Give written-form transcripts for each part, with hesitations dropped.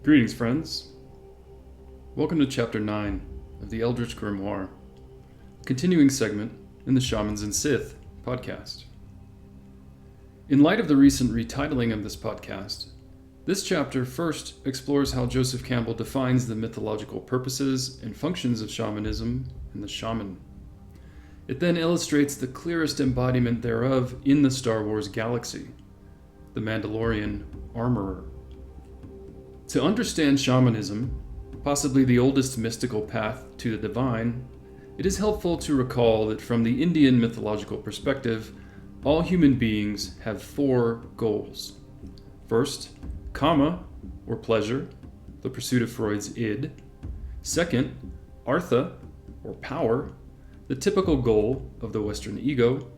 Greetings, friends. Welcome to Chapter 9 of the Eldritch Grimoire, a continuing segment in the Shamans and Sith podcast. In light of the recent retitling of this podcast, this chapter first explores how Joseph Campbell defines the mythological purposes and functions of shamanism and the shaman. It then illustrates the clearest embodiment thereof in the Star Wars galaxy, the Mandalorian armorer. To understand shamanism, possibly the oldest mystical path to the divine, it is helpful to recall that from the Indian mythological perspective, all human beings have four goals. First, kama, or pleasure, the pursuit of Freud's id. Second, artha, or power, the typical goal of the Western ego.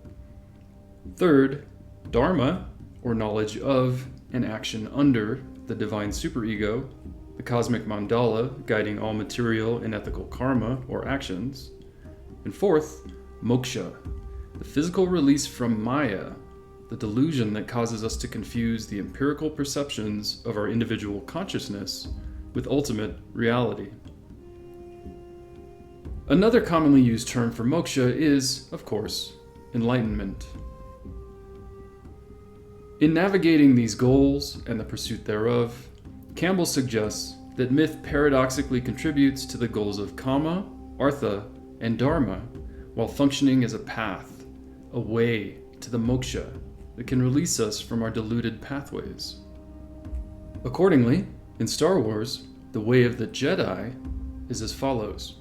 Third, dharma, or knowledge of and action under the divine superego, the cosmic mandala guiding all material and ethical karma or actions. And fourth, moksha, the physical release from maya, the delusion that causes us to confuse the empirical perceptions of our individual consciousness with ultimate reality. Another commonly used term for moksha is, of course, enlightenment. In navigating these goals and the pursuit thereof, Campbell suggests that myth paradoxically contributes to the goals of kama, artha, and dharma, while functioning as a path, a way to the moksha that can release us from our deluded pathways. Accordingly, in Star Wars, the way of the Jedi is as follows: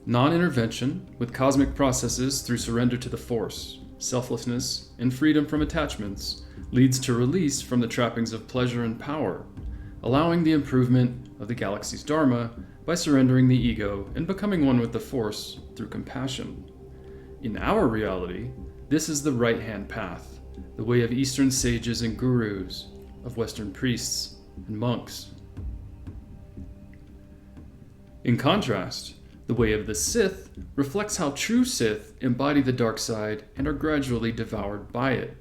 non-intervention with cosmic processes through surrender to the Force, selflessness, and freedom from attachments leads to release from the trappings of pleasure and power, allowing the improvement of the galaxy's dharma by surrendering the ego and becoming one with the Force through compassion. In our reality, this is the right-hand path, the way of Eastern sages and gurus, of Western priests and monks. In contrast, the way of the Sith reflects how true Sith embody the dark side and are gradually devoured by it.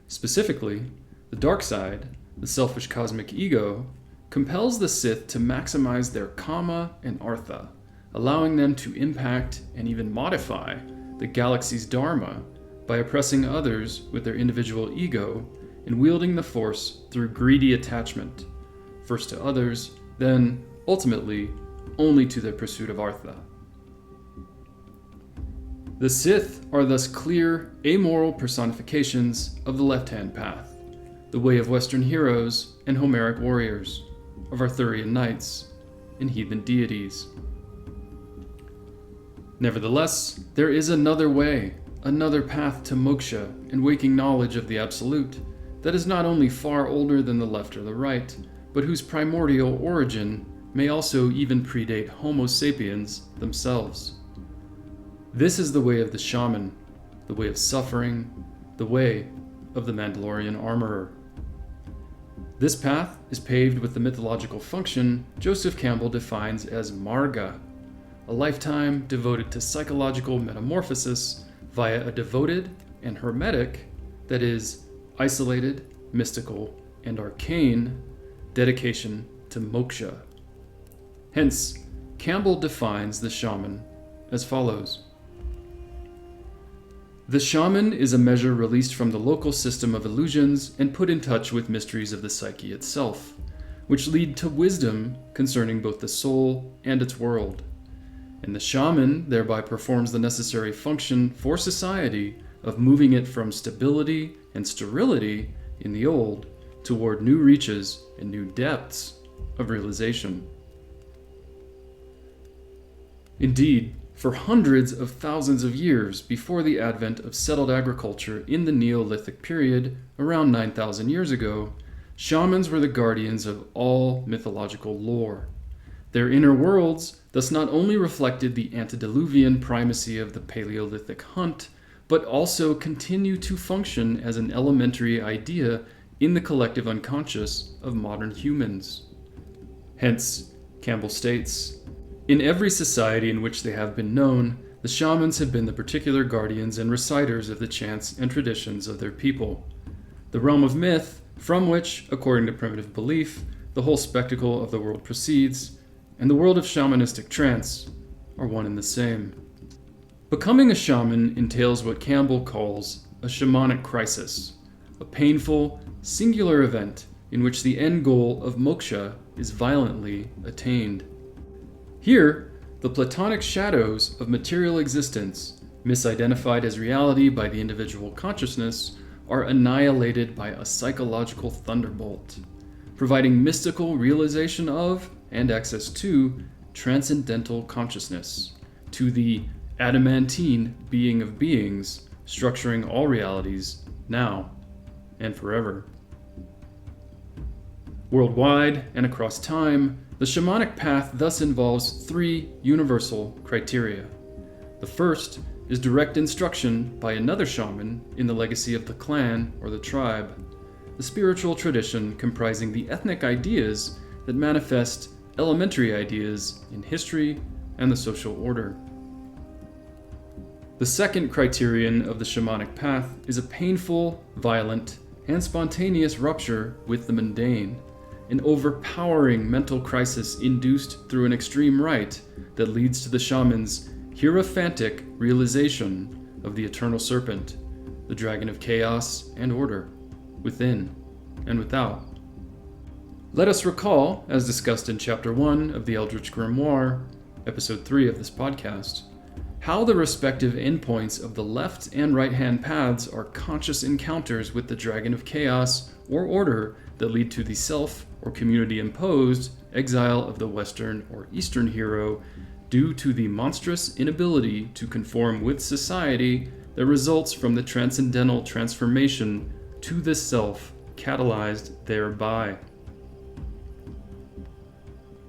Specifically, the dark side, the selfish cosmic ego, compels the Sith to maximize their kama and artha, allowing them to impact and even modify the galaxy's dharma by oppressing others with their individual ego and wielding the Force through greedy attachment, first to others, then, ultimately, only to their pursuit of artha. The Sith are thus clear, amoral personifications of the left-hand path, the way of Western heroes and Homeric warriors, of Arthurian knights and heathen deities. Nevertheless, there is another way, another path to moksha and waking knowledge of the Absolute that is not only far older than the left or the right, but whose primordial origin may also even predate Homo sapiens themselves. This is the way of the shaman, the way of suffering, the way of the Mandalorian armorer. This path is paved with the mythological function Joseph Campbell defines as marga, a lifetime devoted to psychological metamorphosis via a devoted and hermetic, that is, isolated, mystical, and arcane, dedication to moksha. Hence, Campbell defines the shaman as follows. The shaman is a measure released from the local system of illusions and put in touch with mysteries of the psyche itself, which lead to wisdom concerning both the soul and its world. And the shaman thereby performs the necessary function for society of moving it from stability and sterility in the old toward new reaches and new depths of realization. Indeed, for hundreds of thousands of years before the advent of settled agriculture in the Neolithic period, around 9,000 years ago, shamans were the guardians of all mythological lore. Their inner worlds thus not only reflected the antediluvian primacy of the Paleolithic hunt, but also continue to function as an elementary idea in the collective unconscious of modern humans. Hence, Campbell states, in every society in which they have been known, the shamans have been the particular guardians and reciters of the chants and traditions of their people. The realm of myth, from which, according to primitive belief, the whole spectacle of the world proceeds, and the world of shamanistic trance are one and the same. Becoming a shaman entails what Campbell calls a shamanic crisis, a painful, singular event in which the end goal of moksha is violently attained. Here, the Platonic shadows of material existence, misidentified as reality by the individual consciousness, are annihilated by a psychological thunderbolt, providing mystical realization of and access to transcendental consciousness, to the adamantine being of beings, structuring all realities now and forever. Worldwide and across time, the shamanic path thus involves three universal criteria. The first is direct instruction by another shaman in the legacy of the clan or the tribe, the spiritual tradition comprising the ethnic ideas that manifest elementary ideas in history and the social order. The second criterion of the shamanic path is a painful, violent, and spontaneous rupture with the mundane, an overpowering mental crisis induced through an extreme rite that leads to the shaman's hierophantic realization of the eternal serpent, the dragon of chaos and order, within and without. Let us recall, as discussed in Chapter 1 of the Eldritch Grimoire, Episode 3 of this podcast, how the respective endpoints of the left and right-hand paths are conscious encounters with the dragon of chaos or order that lead to the self or community-imposed exile of the Western or Eastern hero due to the monstrous inability to conform with society that results from the transcendental transformation to the self catalyzed thereby.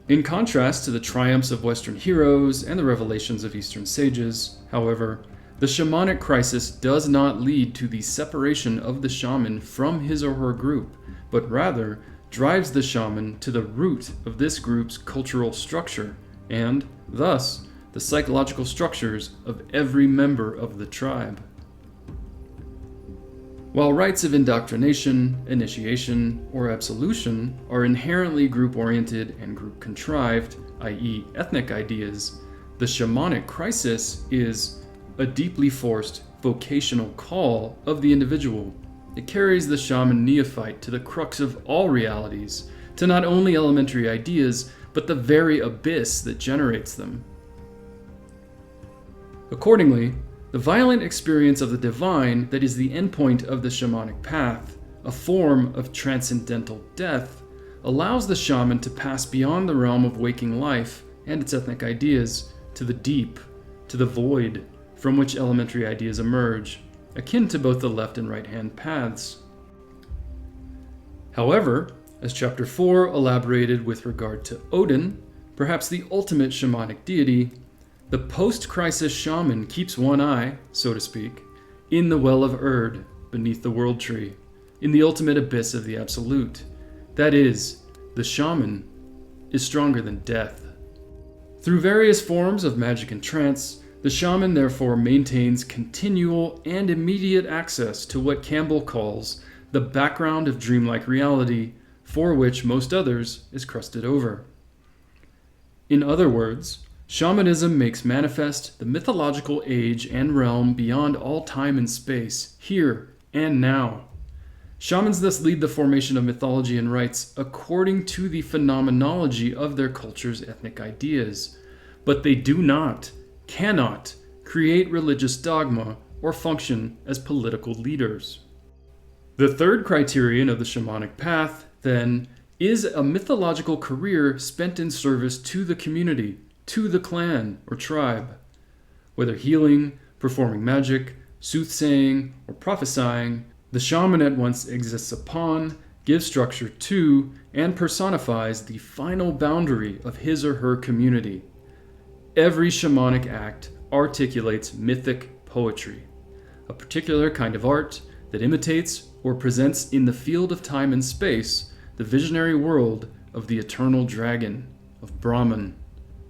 In contrast to the triumphs of Western heroes and the revelations of Eastern sages, however, the shamanic crisis does not lead to the separation of the shaman from his or her group, but rather drives the shaman to the root of this group's cultural structure and, thus, the psychological structures of every member of the tribe. While rites of indoctrination, initiation, or absolution are inherently group-oriented and group-contrived, i.e. ethnic ideas, the shamanic crisis is a deeply forced vocational call of the individual. It carries the shaman neophyte to the crux of all realities, to not only elementary ideas, but the very abyss that generates them. Accordingly, the violent experience of the divine that is the endpoint of the shamanic path, a form of transcendental death, allows the shaman to pass beyond the realm of waking life and its ethnic ideas to the deep, to the void, from which elementary ideas emerge, akin to both the left and right-hand paths. However, as Chapter 4 elaborated with regard to Odin, perhaps the ultimate shamanic deity, the post-crisis shaman keeps one eye, so to speak, in the well of Erd, beneath the world tree, in the ultimate abyss of the absolute. That is, the shaman is stronger than death. Through various forms of magic and trance, the shaman therefore maintains continual and immediate access to what Campbell calls the background of dreamlike reality, for which most others is crusted over. In other words, shamanism makes manifest the mythological age and realm beyond all time and space, here and now. Shamans thus lead the formation of mythology and rites according to the phenomenology of their culture's ethnic ideas, but they do not, cannot, create religious dogma or function as political leaders. The third criterion of the shamanic path, then, is a mythological career spent in service to the community, to the clan or tribe. Whether healing, performing magic, soothsaying, or prophesying, the shaman at once exists upon, gives structure to, and personifies the final boundary of his or her community. Every shamanic act articulates mythic poetry, a particular kind of art that imitates or presents in the field of time and space the visionary world of the eternal dragon, of Brahman,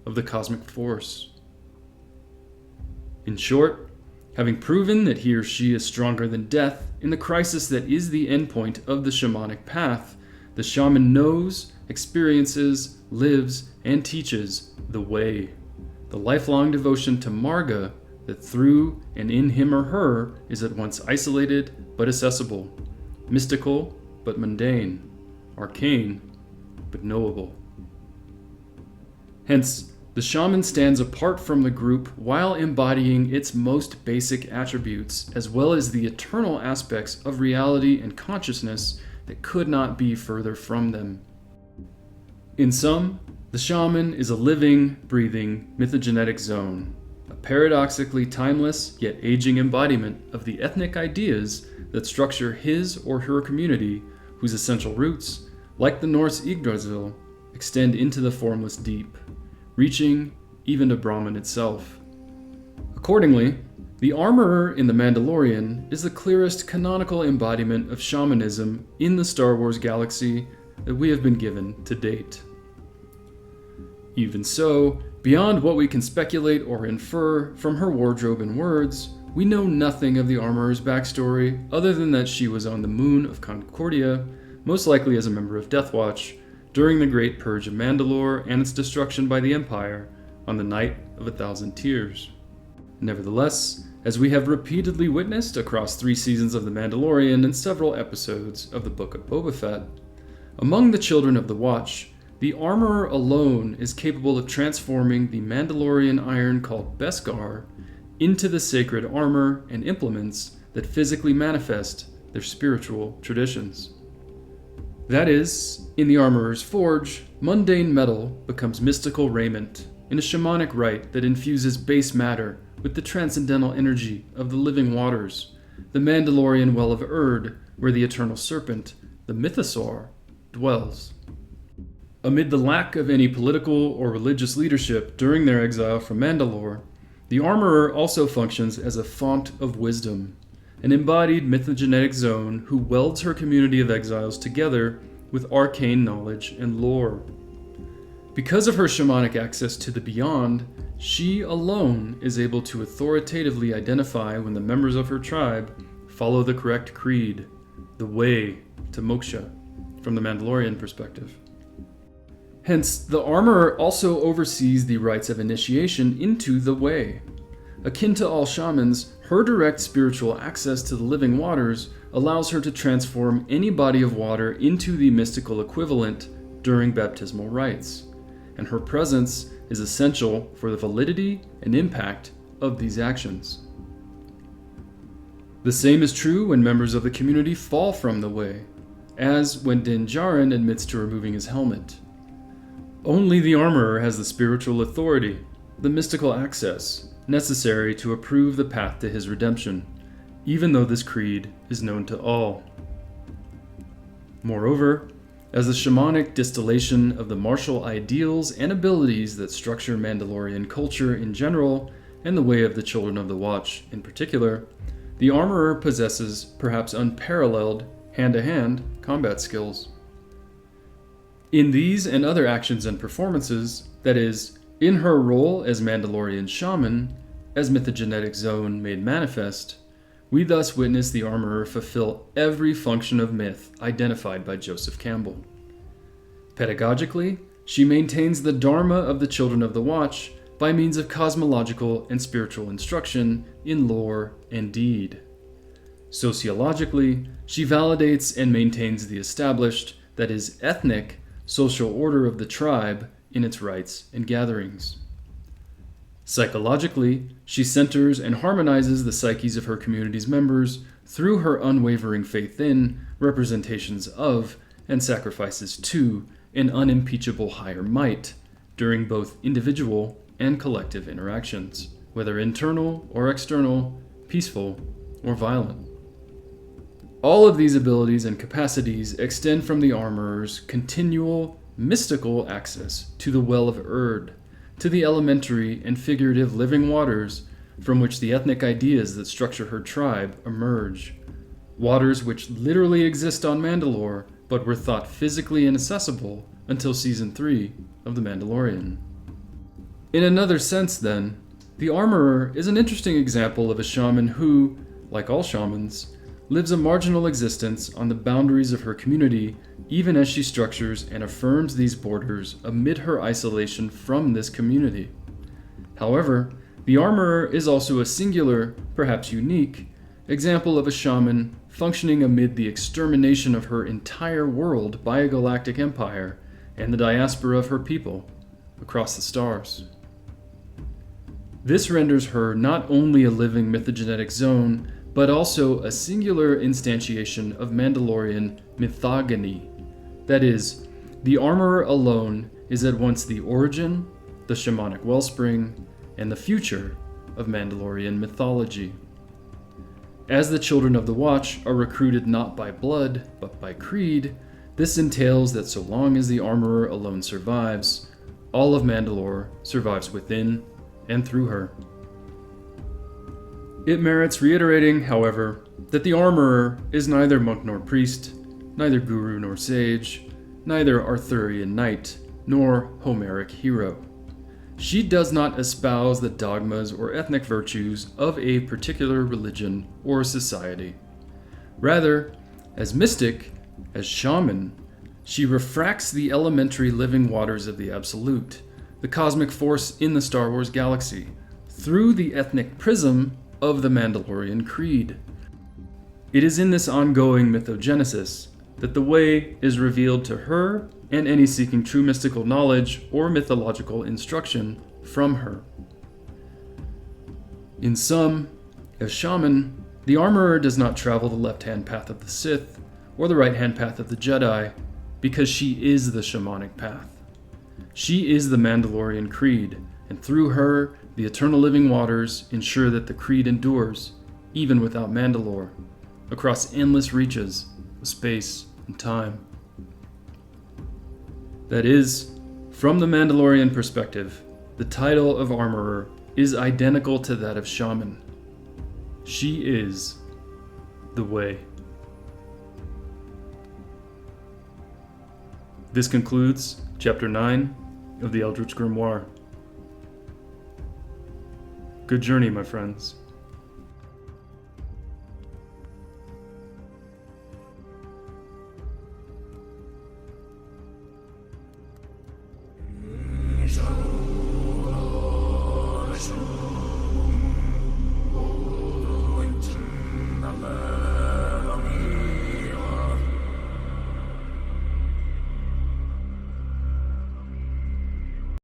of the cosmic force. In short, having proven that he or she is stronger than death in the crisis that is the endpoint of the shamanic path, the shaman knows, experiences, lives, and teaches the way, the lifelong devotion to Marga that through and in him or her is at once isolated but accessible, mystical but mundane, arcane but knowable. Hence, the shaman stands apart from the group while embodying its most basic attributes, as well as the eternal aspects of reality and consciousness that could not be further from them. In sum, the shaman is a living, breathing, mythogenetic zone, a paradoxically timeless yet aging embodiment of the ethnic ideas that structure his or her community, whose essential roots, like the Norse Yggdrasil, extend into the formless deep, reaching even to Brahman itself. Accordingly, the Armorer in The Mandalorian is the clearest canonical embodiment of shamanism in the Star Wars galaxy that we have been given to date. Even so, beyond what we can speculate or infer from her wardrobe and words, we know nothing of the Armorer's backstory other than that she was on the moon of Concordia, most likely as a member of Death Watch, during the Great Purge of Mandalore and its destruction by the Empire on the Night of 1,000 Tears. Nevertheless, as we have repeatedly witnessed across 3 seasons of The Mandalorian and several episodes of the Book of Boba Fett, among the Children of the Watch, the Armorer alone is capable of transforming the Mandalorian iron called Beskar into the sacred armor and implements that physically manifest their spiritual traditions. That is, in the Armorer's forge, mundane metal becomes mystical raiment in a shamanic rite that infuses base matter with the transcendental energy of the living waters, the Mandalorian well of Erd, where the eternal serpent, the Mythosaur, dwells. Amid the lack of any political or religious leadership during their exile from Mandalore, the Armorer also functions as a font of wisdom, an embodied mythogenetic zone who welds her community of exiles together with arcane knowledge and lore. Because of her shamanic access to the beyond, she alone is able to authoritatively identify when the members of her tribe follow the correct creed, the way to moksha, from the Mandalorian perspective. Hence, the Armorer also oversees the rites of initiation into the way. Akin to all shamans, her direct spiritual access to the living waters allows her to transform any body of water into the mystical equivalent during baptismal rites, and her presence is essential for the validity and impact of these actions. The same is true when members of the community fall from the way, as when Din Djarin admits to removing his helmet. Only the Armorer has the spiritual authority, the mystical access, necessary to approve the path to his redemption, even though this creed is known to all. Moreover, as the shamanic distillation of the martial ideals and abilities that structure Mandalorian culture in general, and the way of the Children of the Watch in particular, the Armorer possesses perhaps unparalleled hand-to-hand combat skills. In these and other actions and performances, that is, in her role as Mandalorian shaman, as mythogenetic zone made manifest, we thus witness the Armorer fulfill every function of myth identified by Joseph Campbell. Pedagogically, she maintains the Dharma of the Children of the Watch by means of cosmological and spiritual instruction in lore and deed. Sociologically, she validates and maintains the established, that is, ethnic, social order of the tribe in its rites and gatherings. Psychologically, she centers and harmonizes the psyches of her community's members through her unwavering faith in, representations of, and sacrifices to an unimpeachable higher might during both individual and collective interactions, whether internal or external, peaceful or violent. All of these abilities and capacities extend from the Armorer's continual, mystical access to the Well of Erd, to the elementary and figurative living waters from which the ethnic ideas that structure her tribe emerge, waters which literally exist on Mandalore but were thought physically inaccessible until Season 3 of The Mandalorian. In another sense, then, the Armorer is an interesting example of a shaman who, like all shamans, lives a marginal existence on the boundaries of her community, even as she structures and affirms these borders amid her isolation from this community. However, the Armorer is also a singular, perhaps unique, example of a shaman functioning amid the extermination of her entire world by a galactic empire and the diaspora of her people across the stars. This renders her not only a living mythogenetic zone, but also a singular instantiation of Mandalorian mythogony. That is, the Armorer alone is at once the origin, the shamanic wellspring, and the future of Mandalorian mythology. As the Children of the Watch are recruited not by blood, but by creed, this entails that so long as the Armorer alone survives, all of Mandalore survives within and through her. It merits reiterating, however, that the Armorer is neither monk nor priest, neither guru nor sage, neither Arthurian knight, nor Homeric hero. She does not espouse the dogmas or ethnic virtues of a particular religion or society. Rather, as mystic, as shaman, she refracts the elementary living waters of the Absolute, the cosmic force in the Star Wars galaxy, through the ethnic prism of the Mandalorian creed. It is in this ongoing mythogenesis that the way is revealed to her and any seeking true mystical knowledge or mythological instruction from her. In sum, as shaman, the Armorer does not travel the left-hand path of the Sith or the right-hand path of the Jedi, because she is the Shamanic Path. She is the Mandalorian creed, and through her, the eternal living waters ensure that the creed endures, even without Mandalore, across endless reaches of space and time. That is, from the Mandalorian perspective, the title of Armorer is identical to that of Shaman. She is the way. This concludes Chapter 9 of the Eldritch Grimoire. Good journey, my friends.